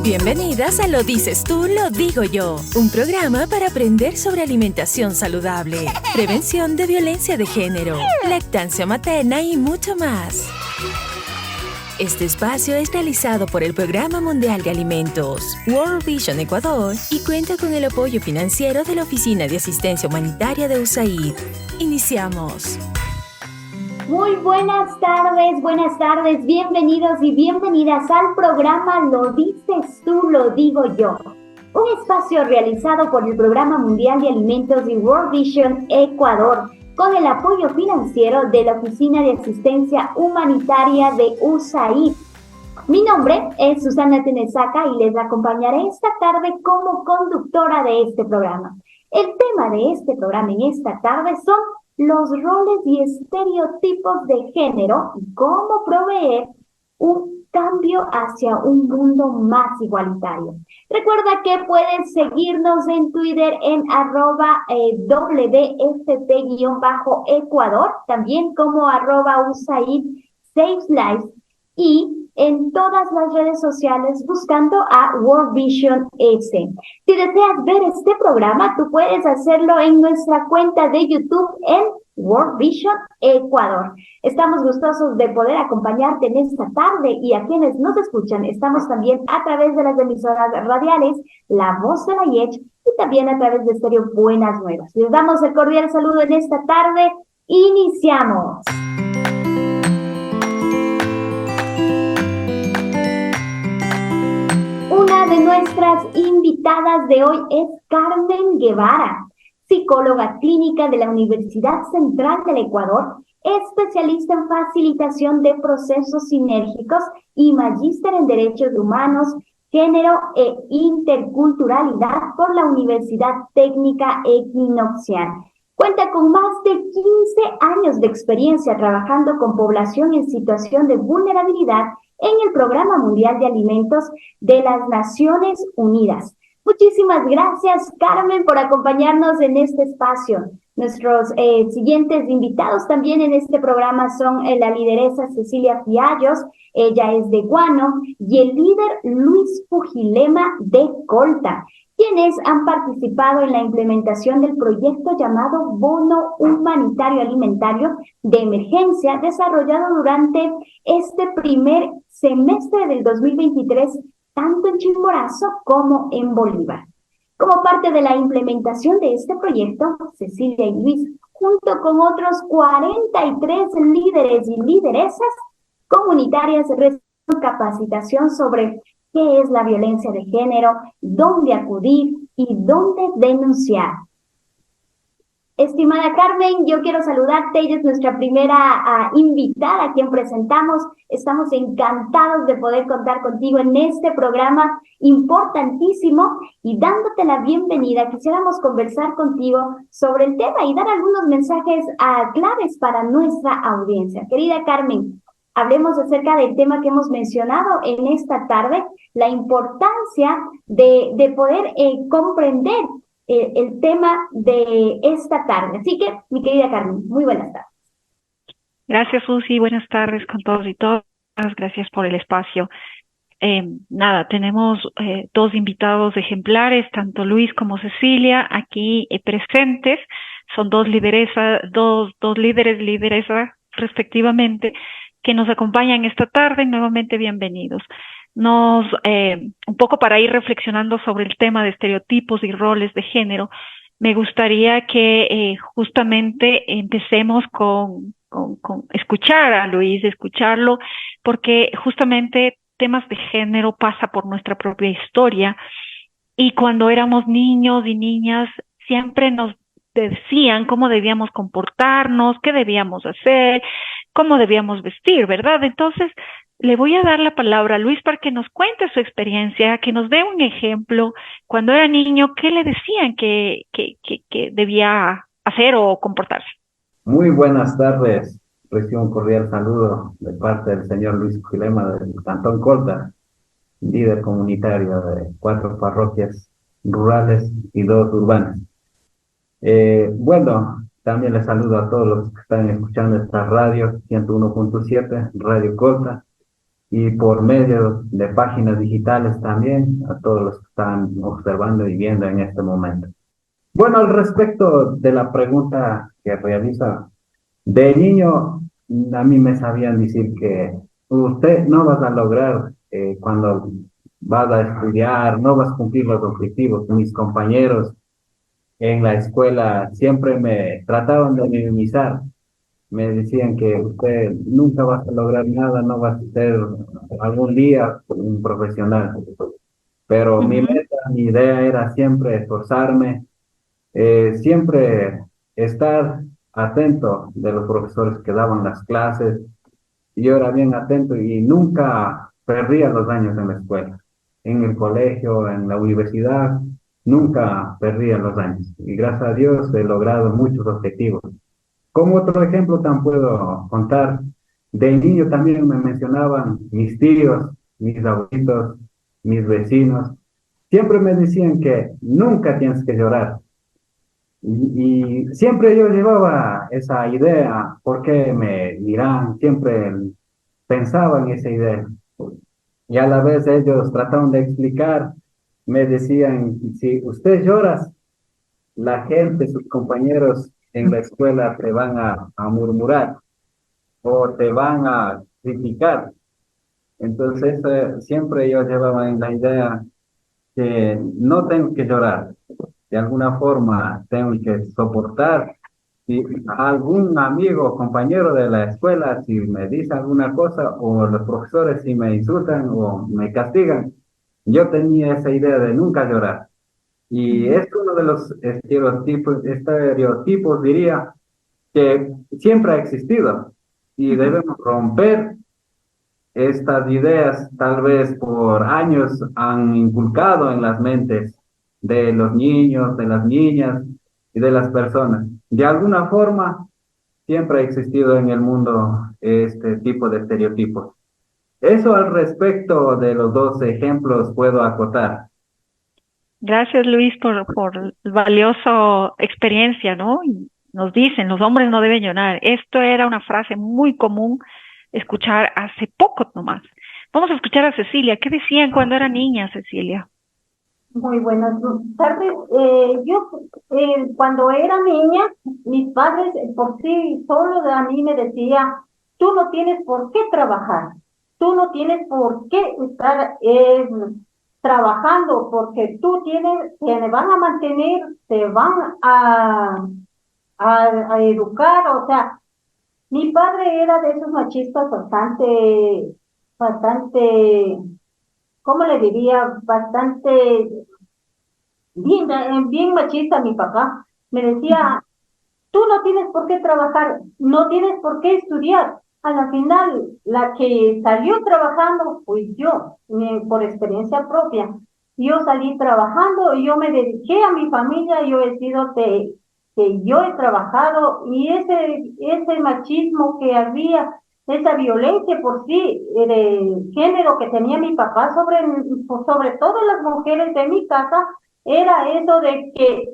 Bienvenidas a Lo Dices Tú, Lo Digo Yo, un programa para aprender sobre alimentación saludable, prevención de violencia de género, lactancia materna y mucho más. Este espacio es realizado por el Programa Mundial de Alimentos, World Vision Ecuador, y cuenta con el apoyo financiero de la Oficina de Asistencia Humanitaria de USAID. Iniciamos. Muy buenas tardes, bienvenidos y bienvenidas al programa Lo Dices Tú, Lo Digo Yo. Un espacio realizado por el Programa Mundial de Alimentos y World Vision Ecuador, con el apoyo financiero de la Oficina de Asistencia Humanitaria de USAID. Mi nombre es Susana Tenesaca y les acompañaré esta tarde como conductora de este programa. El tema de este programa en esta tarde son los roles y estereotipos de género y cómo proveer un cambio hacia un mundo más igualitario. Recuerda que puedes seguirnos en Twitter en @WFP_Ecuador, también como @USAID Saves Lives, y en todas las redes sociales buscando a World Vision S. Si deseas ver este programa, tú puedes hacerlo en nuestra cuenta de YouTube en World Vision Ecuador. Estamos gustosos de poder acompañarte en esta tarde, y a quienes nos escuchan, estamos también a través de las emisoras radiales La Voz de la YECH y también a través de Estéreo Buenas Nuevas. Les damos el cordial saludo en esta tarde. Iniciamos. Una de nuestras invitadas de hoy es Carmen Guevara, psicóloga clínica de la Universidad Central del Ecuador, especialista en facilitación de procesos sinérgicos y magíster en Derechos Humanos, Género e Interculturalidad por la Universidad Técnica Equinoccial. Cuenta con más de 15 años de experiencia trabajando con población en situación de vulnerabilidad en el Programa Mundial de Alimentos de las Naciones Unidas. Muchísimas gracias, Carmen, por acompañarnos en este espacio. Nuestros siguientes invitados también en este programa son la lideresa Cecilia Fiallos, ella es de Guano, y el líder Luis Fujilema de Colta, quienes han participado en la implementación del proyecto llamado Bono Humanitario Alimentario de Emergencia, desarrollado durante este primer semestre del 2023, tanto en Chimborazo como en Bolívar. Como parte de la implementación de este proyecto, Cecilia y Luis, junto con otros 43 líderes y lideresas comunitarias, reciben capacitación sobre qué es la violencia de género, dónde acudir y dónde denunciar. Estimada Carmen, yo quiero saludarte. Ella es nuestra primera invitada a quien presentamos. Estamos encantados de poder contar contigo en este programa importantísimo, y dándote la bienvenida, quisiéramos conversar contigo sobre el tema y dar algunos mensajes claves para nuestra audiencia. Querida Carmen, hablemos acerca del tema que hemos mencionado en esta tarde, la importancia de poder comprender el tema de esta tarde. Así que, mi querida Carmen, muy buenas tardes. Gracias, Susi. Buenas tardes con todos y todas. Gracias por el espacio. Tenemos dos invitados ejemplares, tanto Luis como Cecilia, aquí presentes. Son dos líderes, lideresa, respectivamente, que nos acompañan esta tarde. Nuevamente, bienvenidos. Un poco para ir reflexionando sobre el tema de estereotipos y roles de género, me gustaría que justamente empecemos con escuchar a Luis, escucharlo, porque justamente temas de género pasa por nuestra propia historia, y cuando éramos niños y niñas siempre nos decían cómo debíamos comportarnos, qué debíamos hacer, cómo debíamos vestir, ¿verdad? Entonces, le voy a dar la palabra a Luis para que nos cuente su experiencia, que nos dé un ejemplo. Cuando era niño, ¿qué le decían que debía hacer o comportarse? Muy buenas tardes. Recibo un cordial saludo de parte del señor Luis Fujilema del Cantón Colta, líder comunitario de 4 parroquias rurales y 2 urbanas. También les saludo a todos los que están escuchando esta radio 101.7, Radio Colta, y por medio de páginas digitales también a todos los que están observando y viendo en este momento. Bueno, al respecto de la pregunta que realiza, de niño a mí me sabían decir que usted no vas a lograr cuando vas a estudiar, no vas a cumplir los objetivos. Mis compañeros en la escuela siempre me trataban de minimizar, me decían que usted nunca vas a lograr nada, no vas a ser algún día un profesional. Pero mi Ujú. meta, mi idea era siempre esforzarme, siempre estar atento de los profesores que daban las clases. Y yo era bien atento y nunca perdía los años en la escuela, en el colegio, en la universidad, nunca perdía los años. Y gracias a Dios he logrado muchos objetivos. Como otro ejemplo tan puedo contar, de niño también me mencionaban mis tíos, mis abuelitos, mis vecinos. Siempre me decían que nunca tienes que llorar. Y siempre yo llevaba esa idea, ¿por qué me dirán? Siempre pensaba en esa idea. Y a la vez ellos trataban de explicar, me decían, si usted lloras, la gente, sus compañeros en la escuela te van a murmurar o te van a criticar. Entonces, siempre yo llevaba en la idea que no tengo que llorar, de alguna forma tengo que soportar. Si algún amigo o compañero de la escuela, si me dice alguna cosa, o los profesores si me insultan o me castigan, yo tenía esa idea de nunca llorar. Y Ujú. es uno de los estereotipos diría, que siempre ha existido y Ujú. debemos romper estas ideas. Tal vez por años han inculcado en las mentes de los niños, de las niñas y de las personas. De alguna forma, siempre ha existido en el mundo este tipo de estereotipos. Eso al respecto de los dos ejemplos puedo acotar. Gracias, Luis, por valiosa experiencia, ¿no? Y nos dicen, los hombres no deben llorar. Esto era una frase muy común escuchar hace poco nomás. Vamos a escuchar a Cecilia. ¿Qué decían cuando era niña, Cecilia? Muy buenas tardes. Yo, cuando era niña, mis padres por sí solo a mí me decía, tú no tienes por qué trabajar, tú no tienes por qué estar trabajando, porque tú te van a mantener, te van a educar. O sea, mi padre era de esos machistas bastante, ¿cómo le diría? Bastante bien machista mi papá. Me Ujú. decía, tú no tienes por qué trabajar, no tienes por qué estudiar. A la final, la que salió trabajando fui yo, por experiencia propia. Yo salí trabajando y yo me dediqué a mi familia, yo he sido que yo he trabajado, y ese machismo que había, esa violencia por sí de género que tenía mi papá sobre todo las mujeres de mi casa, era eso de que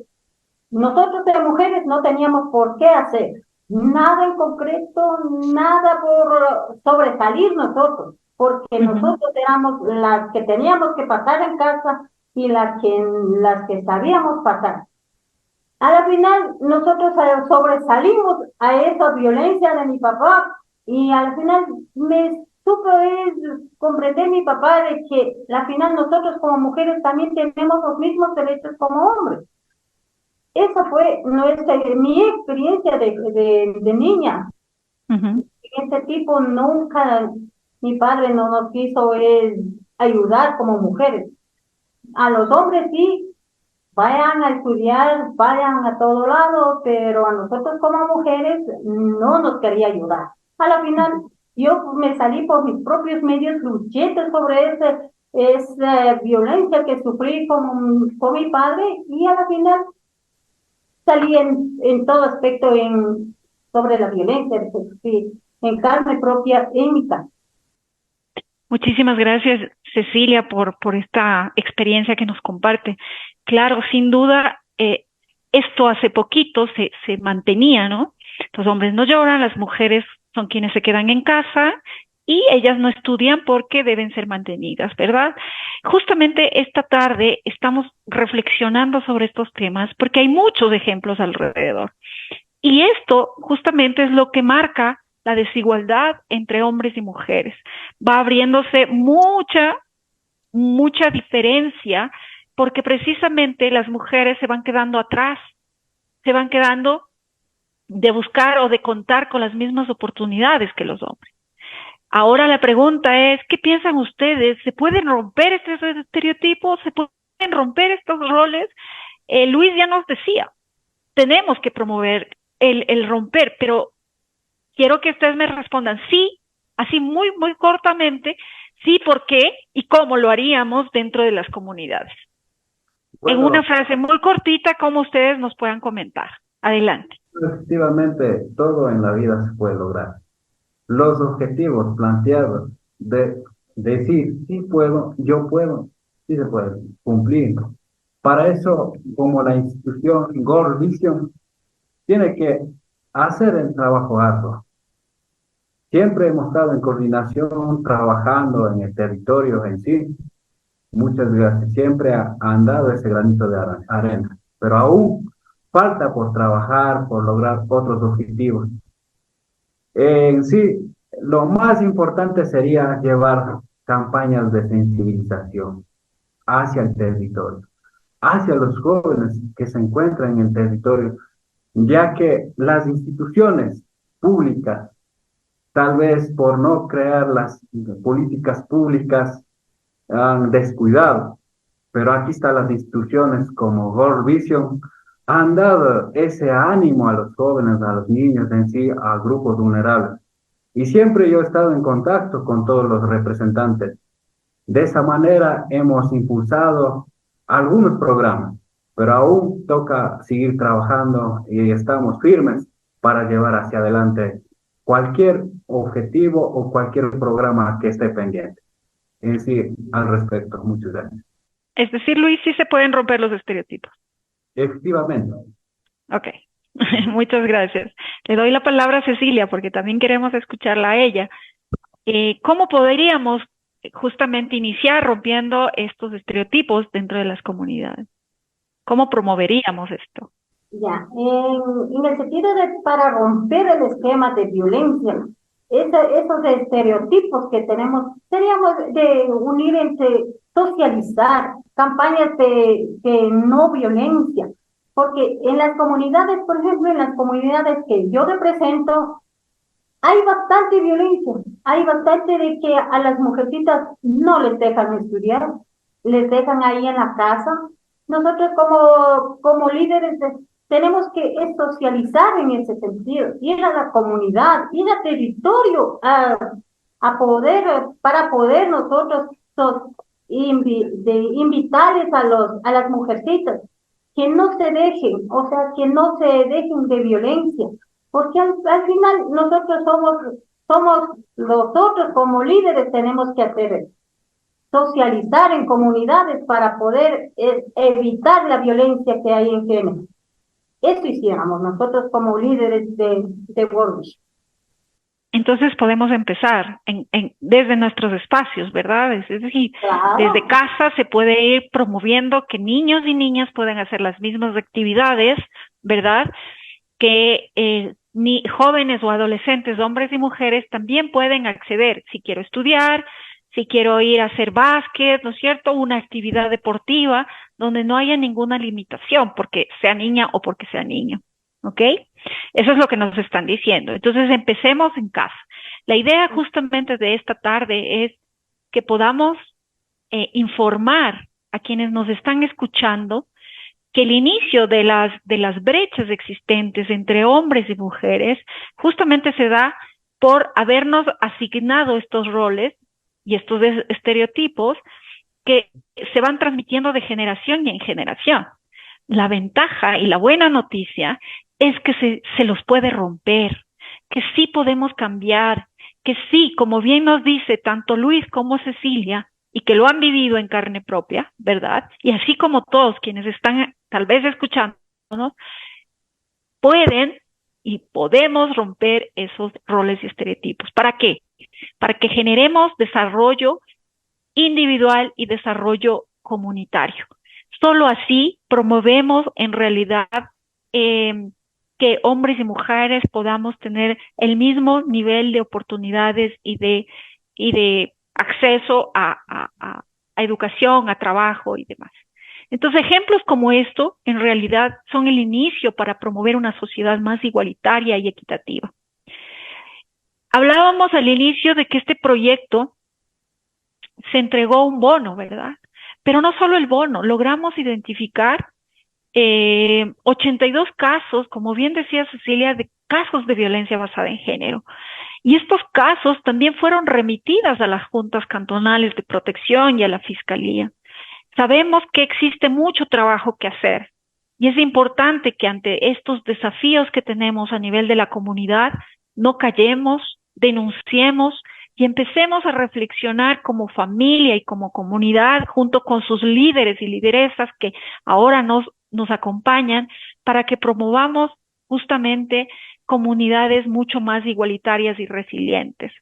nosotros de mujeres no teníamos por qué hacer nada en concreto, nada por sobresalir nosotros, porque Ujú. nosotros éramos las que teníamos que pasar en casa y las que sabíamos pasar. A la final nosotros sobresalimos a esa violencia de mi papá, y al final me supo comprender mi papá de que al final nosotros como mujeres también tenemos los mismos derechos como hombres. Esa fue mi experiencia de niña. Ujú. Este tipo nunca, mi padre no nos quiso ayudar como mujeres. A los hombres sí, vayan a estudiar, vayan a todo lado, pero a nosotros como mujeres no nos quería ayudar. A la final, yo me salí por mis propios medios, luché sobre esa violencia que sufrí con mi padre, y a la final salí en todo aspecto sobre la violencia, sí, en carne propia en mi casa. Muchísimas gracias, Cecilia, por esta experiencia que nos comparte. Claro, sin duda, esto hace poquito se mantenía, ¿no? Los hombres no lloran, las mujeres son quienes se quedan en casa y ellas no estudian porque deben ser mantenidas, ¿verdad? Justamente esta tarde estamos reflexionando sobre estos temas porque hay muchos ejemplos alrededor. Y esto justamente es lo que marca la desigualdad entre hombres y mujeres. Va abriéndose mucha diferencia porque precisamente las mujeres se van quedando atrás, se van quedando de buscar o de contar con las mismas oportunidades que los hombres. Ahora la pregunta es, ¿qué piensan ustedes? ¿Se pueden romper estos estereotipos? ¿Se pueden romper estos roles? Luis ya nos decía, tenemos que promover el romper, pero quiero que ustedes me respondan sí, así muy cortamente, sí, ¿por qué? Y cómo lo haríamos dentro de las comunidades. En Bueno, una frase muy cortita, como ustedes nos puedan comentar. Adelante. efectivamente, todo en la vida se puede lograr. Los objetivos planteados de decir, sí puedo, yo puedo, sí se puede cumplir. Para eso, como la institución Gold Vision tiene que hacer el trabajo arduo. Siempre hemos estado en coordinación, trabajando en el territorio en sí. Muchas gracias. Siempre han dado ese granito de arena, pero aún falta por trabajar, por lograr otros objetivos. En sí, lo más importante sería llevar campañas de sensibilización hacia el territorio, hacia los jóvenes que se encuentran en el territorio, ya que las instituciones públicas, tal vez por no crear las políticas públicas, han descuidado, pero aquí están las instituciones como World Vision, han dado ese ánimo a los jóvenes, a los niños en sí, a grupos vulnerables. Y siempre yo he estado en contacto con todos los representantes. De esa manera hemos impulsado algunos programas, pero aún toca seguir trabajando y estamos firmes para llevar hacia adelante cualquier objetivo o cualquier programa que esté pendiente. Es decir, al respecto, muchas gracias. Es decir, Luis, sí se pueden romper los estereotipos. Efectivamente. Ok, muchas gracias. Le doy la palabra a Cecilia porque también queremos escucharla a ella. ¿Cómo podríamos justamente iniciar rompiendo estos estereotipos dentro de las comunidades? ¿Cómo promoveríamos esto? Ya, en el sentido de para romper el esquema de violencia, esos estereotipos que tenemos, seríamos de unir entre socializar, campañas de no violencia, porque en las comunidades, por ejemplo, en las comunidades que yo represento, hay bastante violencia, hay bastante de que a las mujercitas no les dejan estudiar, les dejan ahí en la casa. Nosotros como líderes tenemos que socializar en ese sentido, ir a la comunidad, ir a territorio, a poder, para poder nosotros invitarles a las mujercitas que no se dejen, o sea, que no se dejen de violencia, porque al final somos nosotros como líderes tenemos que hacer eso, socializar en comunidades para poder evitar la violencia que hay en género. Eso hiciéramos nosotros como líderes de World Vision. Entonces podemos empezar desde nuestros espacios, ¿verdad? Es decir, Claro. Desde casa se puede ir promoviendo que niños y niñas puedan hacer las mismas actividades, ¿verdad? Que ni jóvenes o adolescentes, hombres y mujeres, también pueden acceder. Si quiero estudiar, si quiero ir a hacer básquet, ¿no es cierto? Una actividad deportiva donde no haya ninguna limitación porque sea niña o porque sea niño, ¿ok? Eso es lo que nos están diciendo. Entonces empecemos en casa. La idea justamente de esta tarde es que podamos informar a quienes nos están escuchando que el inicio de las brechas existentes entre hombres y mujeres justamente se da por habernos asignado estos roles y estos estereotipos que se van transmitiendo de generación en generación. La ventaja y la buena noticia es que se los puede romper, que sí podemos cambiar, que sí, como bien nos dice tanto Luis como Cecilia, y que lo han vivido en carne propia, ¿verdad? Y así como todos quienes están tal vez escuchándonos, pueden y podemos romper esos roles y estereotipos. ¿Para qué? para que generemos desarrollo individual y desarrollo comunitario. Solo así promovemos en realidad que hombres y mujeres podamos tener el mismo nivel de oportunidades y de acceso a educación, a trabajo y demás. Entonces, ejemplos como esto, en realidad, son el inicio para promover una sociedad más igualitaria y equitativa. Hablábamos al inicio de que este proyecto se entregó un bono, ¿verdad? Pero no solo el bono, logramos identificar 82 casos, como bien decía Cecilia, de casos de violencia basada en género. Y estos casos también fueron remitidas a las juntas cantonales de protección y a la fiscalía. Sabemos que existe mucho trabajo que hacer y es importante que ante estos desafíos que tenemos a nivel de la comunidad no callemos, denunciemos y empecemos a reflexionar como familia y como comunidad junto con sus líderes y lideresas que ahora nos acompañan para que promovamos justamente comunidades mucho más igualitarias y resilientes.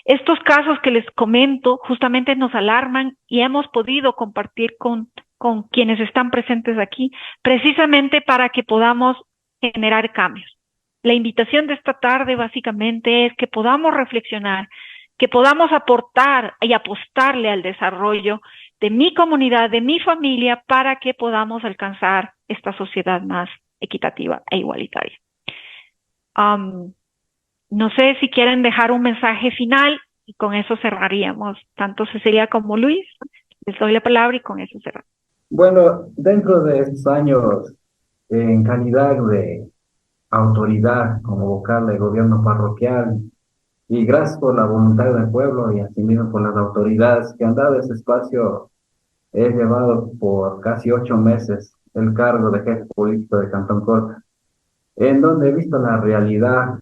Estos casos que les comento justamente nos alarman y hemos podido compartir con quienes están presentes aquí, precisamente para que podamos generar cambios. La invitación de esta tarde básicamente es que podamos reflexionar, que podamos aportar y apostarle al desarrollo de mi comunidad, de mi familia, para que podamos alcanzar esta sociedad más equitativa e igualitaria. No sé si quieren dejar un mensaje final y con eso cerraríamos. Tanto Cecilia como Luis, les doy la palabra y con eso cerramos. Bueno, dentro de estos años, en calidad de autoridad como vocal del gobierno parroquial, y gracias por la voluntad del pueblo y asimismo por las autoridades que han dado ese espacio, he llevado por casi 8 meses el cargo de jefe político de Cantón Colta, en donde he visto la realidad.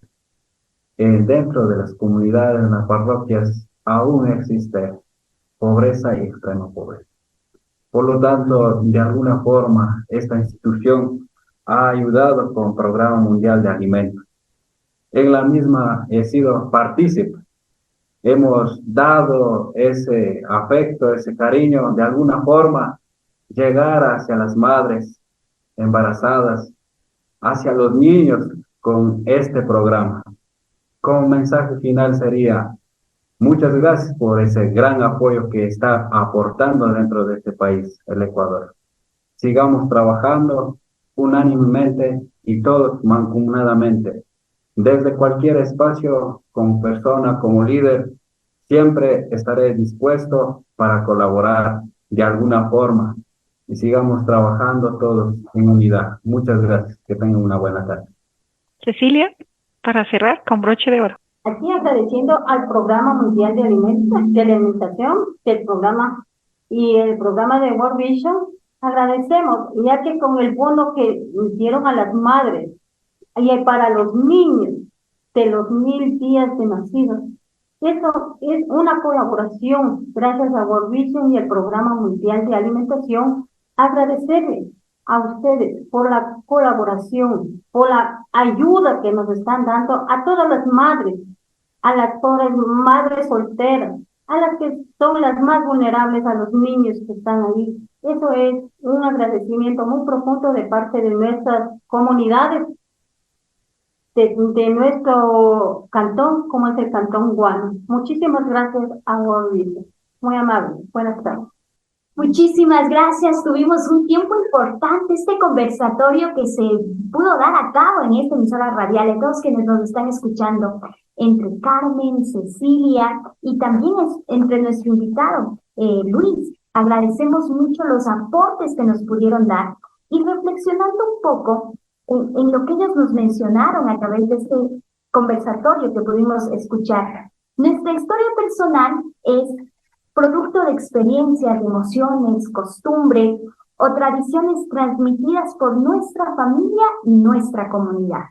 Dentro de las comunidades, en las parroquias, aún existe pobreza y extrema pobreza. Por lo tanto, de alguna forma, esta institución ha ayudado con Programa Mundial de Alimentos. En la misma he sido partícipe. Hemos dado ese afecto, ese cariño, de alguna forma, llegar hacia las madres embarazadas, hacia los niños con este programa. Como mensaje final sería, muchas gracias por ese gran apoyo que está aportando dentro de este país, el Ecuador. Sigamos trabajando unánimemente y todos mancomunadamente. Desde cualquier espacio, como persona, como líder, siempre estaré dispuesto para colaborar de alguna forma y sigamos trabajando todos en unidad. Muchas gracias. Que tengan una buena tarde. Cecilia, para cerrar con broche de oro. Aquí agradeciendo al Programa Mundial de Alimentación, del programa y el programa de World Vision, agradecemos, ya que con el bono que dieron a las madres y para los niños de los 1000 días de nacidos, eso es una colaboración gracias a World Vision y el Programa Mundial de Alimentación. Agradecerles a ustedes por la colaboración, por la ayuda que nos están dando a todas las madres, a las pobres madres solteras, a las que son las más vulnerables, a los niños que están ahí. Eso es un agradecimiento muy profundo de parte de nuestras comunidades, de nuestro cantón, como es el Cantón Guano. Muchísimas gracias a World Vision. Muy amable. Buenas tardes. Muchísimas gracias. Tuvimos un tiempo importante, este conversatorio que se pudo dar a cabo en esta emisora radial, a todos quienes nos están escuchando, entre Carmen, Cecilia y también entre nuestro invitado, Luis. Agradecemos mucho los aportes que nos pudieron dar y reflexionando un poco en lo que ellos nos mencionaron a través de este conversatorio que pudimos escuchar. Nuestra historia personal es producto de experiencias, de emociones, costumbres o tradiciones transmitidas por nuestra familia y nuestra comunidad.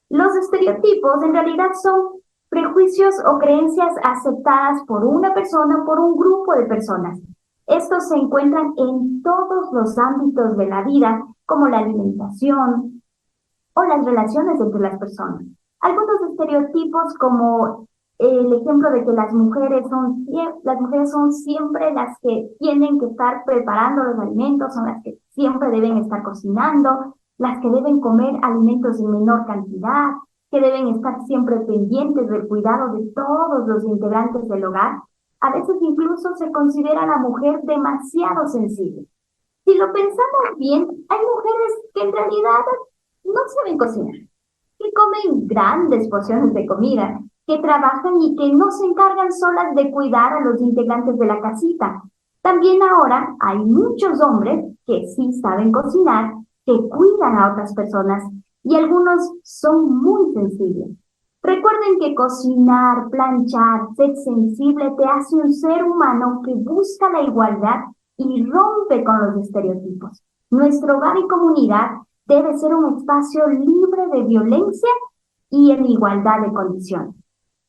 Los estereotipos en realidad son prejuicios o creencias aceptadas por una persona o por un grupo de personas. Estos se encuentran en todos los ámbitos de la vida, como la alimentación o las relaciones entre las personas. Algunos estereotipos como el ejemplo de que las mujeres son siempre las que tienen que estar preparando los alimentos, son las que siempre deben estar cocinando, las que deben comer alimentos en menor cantidad, que deben estar siempre pendientes del cuidado de todos los integrantes del hogar. A veces incluso se considera a la mujer demasiado sensible. Si lo pensamos bien, hay mujeres que en realidad no saben cocinar, que comen grandes porciones de comida, que trabajan y que no se encargan solas de cuidar a los integrantes de la casita. También ahora hay muchos hombres que sí saben cocinar, que cuidan a otras personas, y algunos son muy sensibles. Recuerden que cocinar, planchar, ser sensible te hace un ser humano que busca la igualdad y rompe con los estereotipos. Nuestro hogar y comunidad debe ser un espacio libre de violencia y en igualdad de condiciones.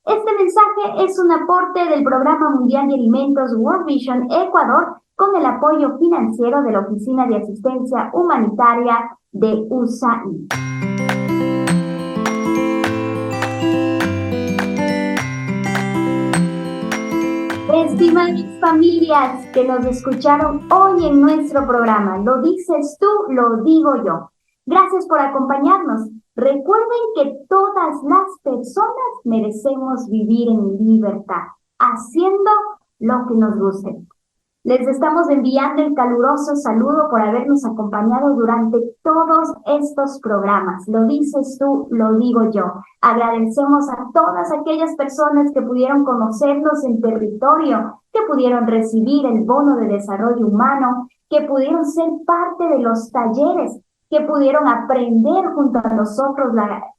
Este mensaje es un aporte del Programa Mundial de Alimentos World Vision Ecuador con el apoyo financiero de la Oficina de Asistencia Humanitaria de USAID. Estimadas familias que nos escucharon hoy en nuestro programa, lo dices tú, lo digo yo. Gracias por acompañarnos. Recuerden que todas las personas merecemos vivir en libertad, haciendo lo que nos guste. Les estamos enviando el caluroso saludo por habernos acompañado durante todos estos programas. Lo dices tú, lo digo yo. Agradecemos a todas aquellas personas que pudieron conocernos en territorio, que pudieron recibir el bono de desarrollo humano, que pudieron ser parte de los talleres, que pudieron aprender junto a nosotros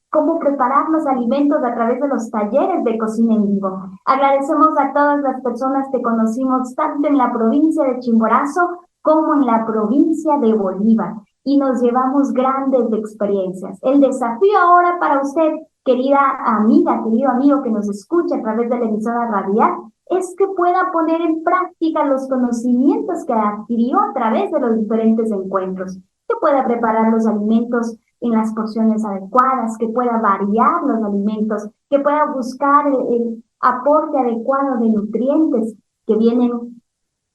cómo preparar los alimentos a través de los talleres de cocina en vivo. Agradecemos a todas las personas que conocimos tanto en la provincia de Chimborazo como en la provincia de Bolívar y nos llevamos grandes experiencias. El desafío ahora para usted, querida amiga, querido amigo que nos escucha a través de la emisora radial, es que pueda poner en práctica los conocimientos que adquirió a través de los diferentes encuentros, que pueda preparar los alimentos en las porciones adecuadas, que pueda variar los alimentos, que pueda buscar el aporte adecuado de nutrientes que vienen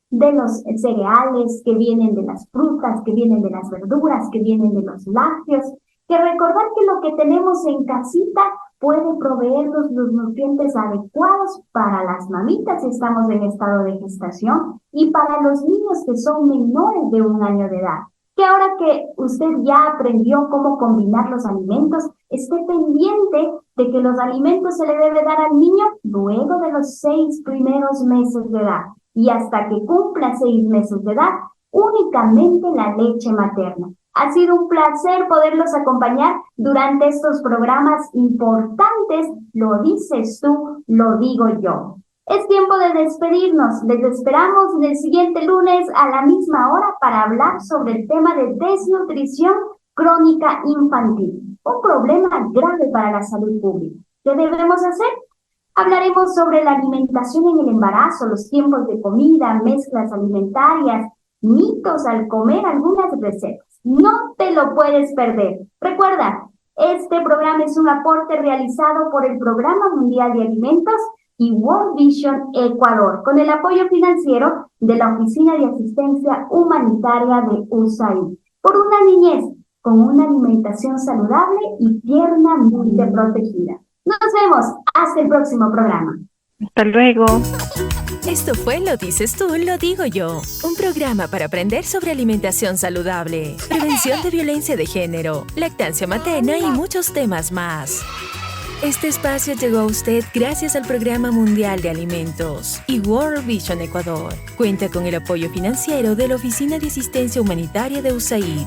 de los cereales, que vienen de las frutas, que vienen de las verduras, que vienen de los lácteos, que recordar que lo que tenemos en casita puede proveernos los nutrientes adecuados para las mamitas si estamos en estado de gestación y para los niños que son menores de 1 año de edad. Que ahora que usted ya aprendió cómo combinar los alimentos, esté pendiente de que los alimentos se le debe dar al niño luego de los 6 primeros meses de edad y hasta que cumpla 6 meses de edad, únicamente la leche materna. Ha sido un placer poderlos acompañar durante estos programas importantes. Lo dices tú, lo digo yo. Es tiempo de despedirnos. Les esperamos el siguiente lunes a la misma hora para hablar sobre el tema de desnutrición crónica infantil, un problema grave para la salud pública. ¿Qué debemos hacer? Hablaremos sobre la alimentación en el embarazo, los tiempos de comida, mezclas alimentarias, mitos al comer algunas recetas. No te lo puedes perder. Recuerda, este programa es un aporte realizado por el Programa Mundial de Alimentos y World Vision Ecuador, con el apoyo financiero de la Oficina de Asistencia Humanitaria de USAID, por una niñez con una alimentación saludable y tiernamente protegida. Nos vemos hasta el próximo programa. Hasta luego. Esto fue Lo dices tú, lo digo yo. Un programa para aprender sobre alimentación saludable, prevención de violencia de género, lactancia materna y muchos temas más. Este espacio llegó a usted gracias al Programa Mundial de Alimentos y World Vision Ecuador. Cuenta con el apoyo financiero de la Oficina de Asistencia Humanitaria de USAID.